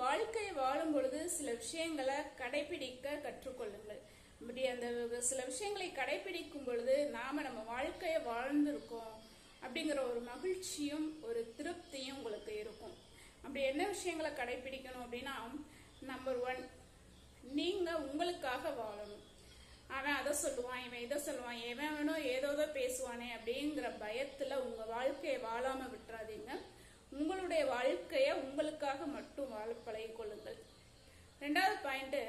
வாழ்க்கையை வாழும் பொழுது சில விஷயங்களை கடைபிடிக்க கற்றுக்கொள்ளுங்கள். அப்படி அந்த சில விஷயங்களை கடைபிடிக்கும் பொழுது நம்ம வாழ்க்கையை வாழ்ந்திருக்கோம் அப்படிங்கிற ஒரு மகிழ்ச்சியும் ஒரு திருப்தியும் உங்களுக்கு இருக்கும். அப்படி என்ன விஷயங்களை கடைபிடிக்கணும் அப்படின்னா, நம்பர் 1, நீங்க உங்களுக்காக வாழணும். அவன் அதை சொல்லுவான், இவன் இதை சொல்லுவான், எவன் வேணும் ஏதோ பேசுவானே அப்படிங்கிற பயத்துல உங்க வாழ்க்கையை வாழாம விட்டுறாதீங்க. உங்களுடைய வாழ்க்கையை உங்களுக்காக மட்டும் வாழ பழகிக்கொள்ளுங்கள். 2வது பாயிண்ட்,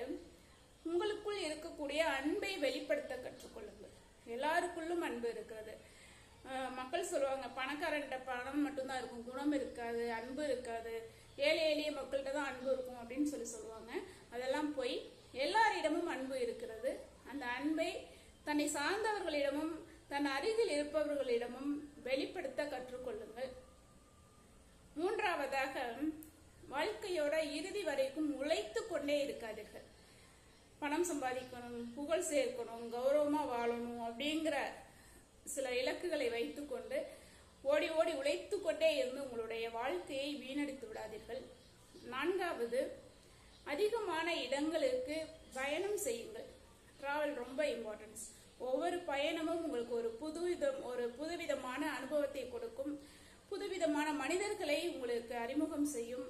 உங்களுக்குள் இருக்கக்கூடிய அன்பை வெளிப்படுத்த கற்றுக்கொள்ளுங்கள். எல்லாருக்குள்ளும் அன்பு இருக்கிறது. மக்கள் சொல்லுவாங்க, பணக்காரன்கிட்ட பணம் மட்டும்தான் இருக்கும், குணம் இருக்காது, அன்பு இருக்காது, ஏழை எளிய மக்கள்கிட்ட தான் அன்பு இருக்கும் அப்படின்னு சொல்லுவாங்க. அதெல்லாம் போய் எல்லாரிடமும் அன்பு இருக்கிறது. அந்த அன்பை தன்னை சார்ந்தவர்களிடமும் தன் அருகில் இருப்பவர்களிடமும் வெளிப்படுத்த கற்றுக்கொள்ளுங்கள். 3வதாக, வாழ்க்கையோட இறுதி வரைக்கும் உழைத்து கொண்டே இருக்காதீர்கள். பணம் சம்பாதிக்கணும், புகழ் சேர்க்கணும், கௌரவமா வாழணும் அப்படிங்கிற சில இலக்குகளை வைத்துக்கொண்டு ஓடி ஓடி உழைத்து கொண்டே இருந்து உங்களுடைய வாழ்க்கையை வீணடித்து விடாதீர்கள். 4வது, அதிகமான இடங்களுக்கு பயணம் செய்யுங்கள். டிராவல் ரொம்ப இம்பார்ட்டன்ஸ். ஒவ்வொரு பயணமும் உங்களுக்கு ஒரு புதுவிதமான அனுபவத்தை கொடுக்கும், புதுவிதமான மனிதர்களை உங்களுக்கு அறிமுகம் செய்யும்.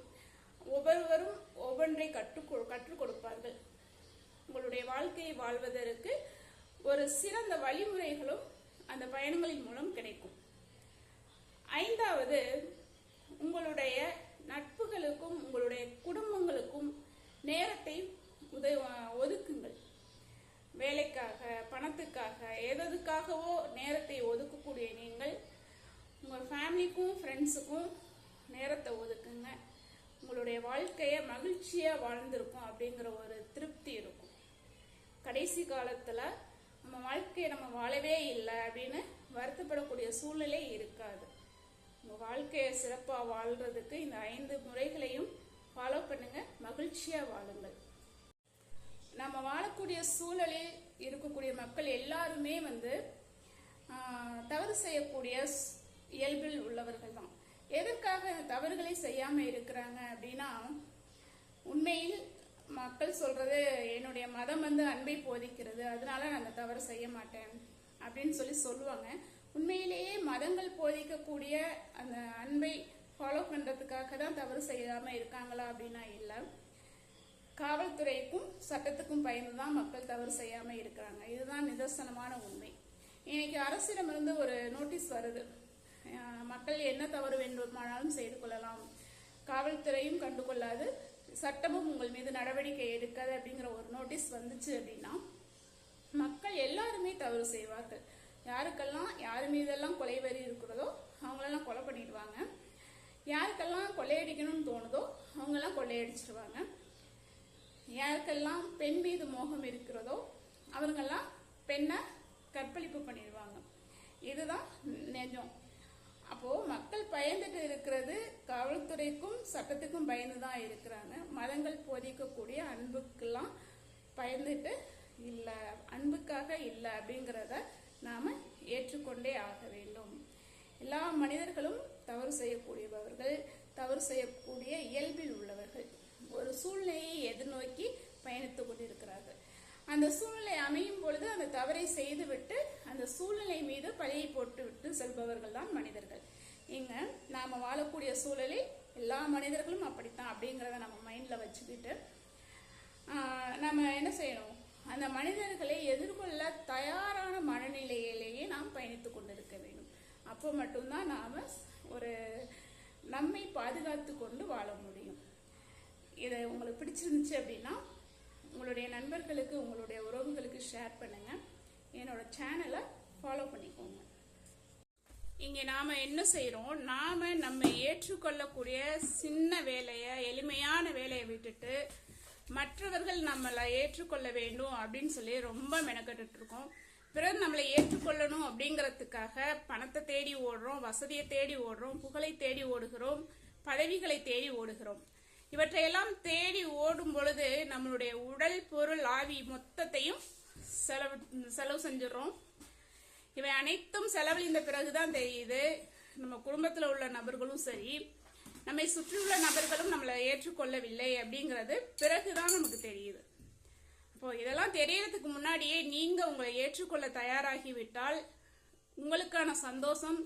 ஒவ்வொருவரும் ஒவ்வொன்றை கற்றுக் கொடுப்பார்கள். உங்களுடைய வாழ்க்கையை வாழ்வதற்கு ஒரு சிறந்த வழிமுறைகளும் அந்த பயணங்களின் மூலம் கிடைக்கும். 5வது, உங்களுடைய நட்புகளுக்கும் உங்களுடைய குடும்பங்களுக்கும் நேரத்தை ஒதுக்குங்கள். வேலைக்காக, பணத்துக்காக, எதுக்காகவோ நேரத்தை ஒதுக்கக்கூடிய நீங்கள் உங்கள் ஃபேமிலிக்கும் ஃப்ரெண்ட்ஸுக்கும் நேரத்தை ஒதுக்குங்க. உங்களுடைய வாழ்க்கையை மகிழ்ச்சியாக வாழ்ந்திருக்கும் அப்படிங்கிற ஒரு திருப்தி இருக்கும். கடைசி காலத்தில் நம்ம வாழ்க்கையை நம்ம வாழவே இல்லை அப்படின்னு வருத்தப்படக்கூடிய சூழ்நிலை இருக்காது. உங்கள் வாழ்க்கையை சிறப்பாக வாழ்றதுக்கு இந்த 5 முறைகளையும் ஃபாலோ பண்ணுங்க. மகிழ்ச்சியாக வாழுங்கள். நம்ம வாழக்கூடிய சூழலில் இருக்கக்கூடிய மக்கள் எல்லாருமே தவறு செய்யக்கூடிய இயல்பில் உள்ளவர்கள் தான். எதற்காக தவறுகளை செய்யாம இருக்கிறாங்க அப்படின்னா, உண்மையில் மக்கள் சொல்றது, என்னுடைய மதம் அன்பை போதிக்கிறது, அதனால நான் அந்த தவறு செய்ய மாட்டேன் அப்படின்னு சொல்லுவாங்க. உண்மையிலேயே மதங்கள் போதிக்கக்கூடிய அந்த அன்பை ஃபாலோ பண்றதுக்காக தான் தவறு செய்யாம இருக்காங்களா அப்படின்னா இல்லை. காவல்துறைக்கும் சட்டத்துக்கும் பயந்துதான் மக்கள் தவறு செய்யாம இருக்கிறாங்க. இதுதான் நிதர்சனமான உண்மை. இன்னைக்கு அரசிடமிருந்து ஒரு நோட்டீஸ் வருது, மக்கள் என்ன தவறு வேண்டுமானாலும் செய்து கொள்ளலாம், காவல்துறையும் கண்டுகொள்ளாது, சட்டமும் உங்கள் மீது நடவடிக்கை எடுக்காது அப்படிங்கிற ஒரு நோட்டீஸ் வந்துச்சு அப்படின்னா, மக்கள் எல்லாருமே தவறு செய்வார்கள். யாருக்கெல்லாம் யாரு மீதெல்லாம் கொலைவெறி இருக்கிறதோ அவங்களெல்லாம் கொலை பண்ணிடுவாங்க. யாருக்கெல்லாம் கொள்ளையடிக்கணும்னு தோணுதோ அவங்கெல்லாம் கொள்ளையடிச்சிருவாங்க. யாருக்கெல்லாம் பெண் மீது மோகம் இருக்கிறதோ அவங்கெல்லாம் பெண்ணை கற்பழிப்பு பண்ணிடுவாங்க. இதுதான் நிஜம். அப்போ மக்கள் பயந்துட்டு இருக்கிறது காவல்துறைக்கும் சட்டத்துக்கும் பயந்துதான் இருக்கிறாங்க. மதங்கள் போதிக்கக்கூடிய அன்புக்கெல்லாம் பயந்துட்டு இல்லை, அன்புக்காக இல்லை அப்படிங்கிறத நாம ஏற்றுக்கொண்டே ஆக வேண்டும். எல்லா மனிதர்களும் தவறு செய்யக்கூடியவர்கள், தவறு செய்யக்கூடிய இயல்பில் உள்ளவர்கள். ஒரு சூழ்நிலையை எதிர்நோக்கி பயணித்துக் கொண்டிருக்கிறார்கள். அந்த சூழ்நிலை அமையும் பொழுது அந்த தவறை செய்துவிட்டு அந்த சூழ்நிலை மீது பழியை போட்டு விட்டு செல்பவர்கள் தான் மனிதர்கள். இங்க நாம வாழக்கூடிய சூழலில் எல்லா மனிதர்களும் அப்படித்தான் அப்படிங்கிறத நம்ம மைண்ட்ல வச்சுக்கிட்டு நம்ம என்ன செய்யணும், அந்த மனிதர்களை எதிர்கொள்ள தயாரான மனநிலையிலேயே நாம் பயணித்துக் கொண்டிருக்க வேண்டும். அப்போ மட்டும்தான் நாம ஒரு நம்மை பாதுகாத்து கொண்டு வாழ முடியும். இதை உங்களுக்கு பிடிச்சிருந்துச்சு அப்படின்னா உங்களுடைய நண்பர்களுக்கு, உங்களுடைய உறவுகளுக்கு ஷேர் பண்ணுங்க. என்னோட சேனலை ஃபாலோ பண்ணிக்கோங்க. இங்கே நாம என்ன செய்யறோம், நம்ம ஏற்றுக்கொள்ளக்கூடிய சின்ன வேலையை, எளிமையான வேலையை விட்டுட்டு மற்றவர்கள் நம்மளை ஏற்றுக்கொள்ள வேண்டும் அப்படின்னு சொல்லி ரொம்ப மெனக்கட்டு இருக்கோம். பிறகு நம்மளை ஏற்றுக்கொள்ளணும் அப்படிங்கிறதுக்காக பணத்தை தேடி ஓடுறோம், வசதியை தேடி ஓடுறோம், புகழை தேடி ஓடுகிறோம், பதவிகளை தேடி ஓடுகிறோம். இவற்றையெல்லாம் தேடி ஓடும் பொழுது நம்மளுடைய உடல், பொருள், ஆவி மொத்தத்தையும் செலவு செஞ்சிடறோம். இவை அனைத்தும் செலவழிந்த பிறகுதான் தெரியுது, நம்ம குடும்பத்தில் உள்ள நபர்களும் சரி, நம்மை சுற்றியுள்ள நபர்களும் நம்மளை ஏற்றுக்கொள்ளவில்லை அப்படிங்கிறது பிறகுதான் நமக்கு தெரியுது. இப்போ இதெல்லாம் தெரியறதுக்கு முன்னாடியே நீங்க உங்களை ஏற்றுக்கொள்ள தயாராகிவிட்டால் உங்களுக்கான சந்தோஷம்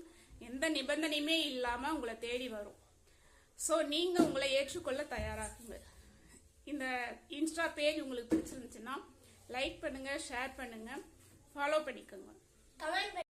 எந்த நிபந்தனையுமே இல்லாம உங்களை தேடி வரும். ஸோ நீங்க உங்களை ஏற்றுக்கொள்ள தயாராகுங்க. இந்த இன்ஸ்டா பேஜ் உங்களுக்கு பிடிச்சிருந்துச்சுன்னா லைக் பண்ணுங்க, ஷேர் பண்ணுங்க, ஃபாலோ பண்ணிக்கோங்க.